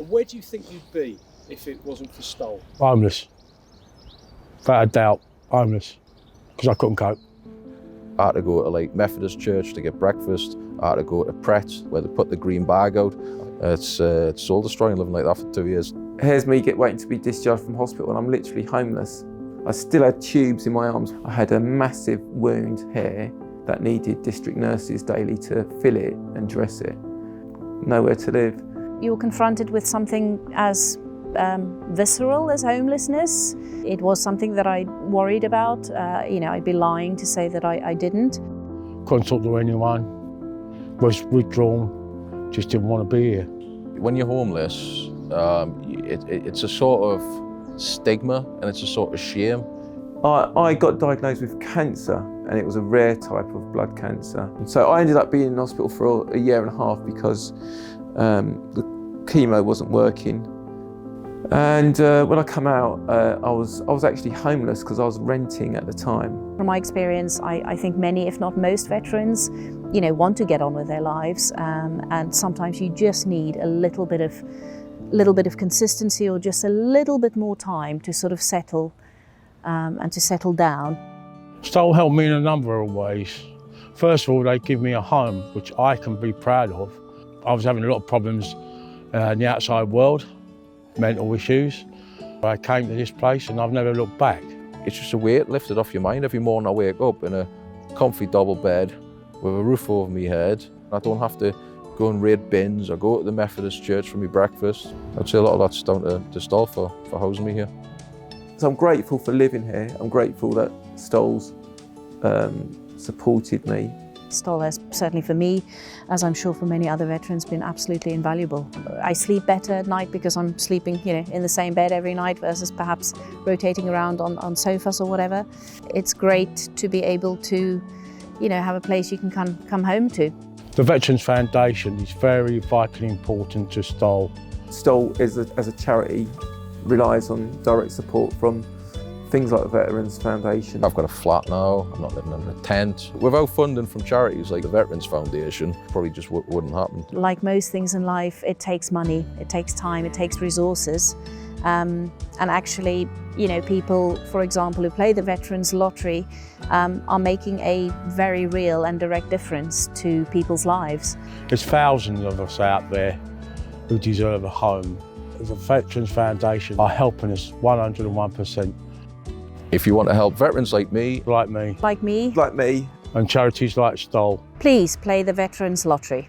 And where do you think you'd be if it wasn't for Stoll? Homeless. Without a doubt, homeless. Because I couldn't cope. I had to go to like Methodist church to get breakfast. I had to go to Pret where they put the green bag out. It's soul destroying living like that for 2 years. Here's me waiting to be discharged from hospital and I'm literally homeless. I still had tubes in my arms. I had a massive wound here that needed district nurses daily to fill it and dress it. Nowhere to live. You were confronted with something as visceral as homelessness. It was something that I worried about. I'd be lying to say that I didn't. Couldn't talk to anyone. Was withdrawn. Just didn't want to be here. When you're homeless, it's a sort of stigma and it's a sort of shame. I got diagnosed with cancer and it was a rare type of blood cancer. And so I ended up being in hospital for a year and a half because the chemo wasn't working. And when I come out, I was actually homeless because I was renting at the time. From my experience, I think many, if not most veterans, want to get on with their lives, and sometimes you just need a little bit of consistency or just a little bit more time to sort of settle and to settle down. Stoll helped me in a number of ways. First of all, they give me a home, which I can be proud of. I was having a lot of problems in the outside world, mental issues. I came to this place and I've never looked back. It's just a weight lifted off your mind. Every morning I wake up in a comfy double bed with a roof over my head. I don't have to go and raid bins or go to the Methodist church for my breakfast. I'd say a lot of that's down to Stoll for housing me here. So I'm grateful for living here. I'm grateful that Stoll's supported me. Stoll has, certainly for me, as I'm sure for many other veterans, been absolutely invaluable. I sleep better at night because I'm sleeping, in the same bed every night versus perhaps rotating around on sofas or whatever. It's great to be able to, have a place you can come home to. The Veterans Foundation is very vitally important to Stoll. Stoll, as a charity, relies on direct support from things like the Veterans Foundation. I've got a flat now, I'm not living in a tent. Without funding from charities like the Veterans Foundation, probably just wouldn't happen. Like most things in life, it takes money, it takes time, it takes resources. And actually, people, for example, who play the Veterans Lottery are making a very real and direct difference to people's lives. There's thousands of us out there who deserve a home. The Veterans Foundation are helping us 101%. If you want to help veterans like me, Like me. Like me. and charities like Stoll, Please play the Veterans Lottery.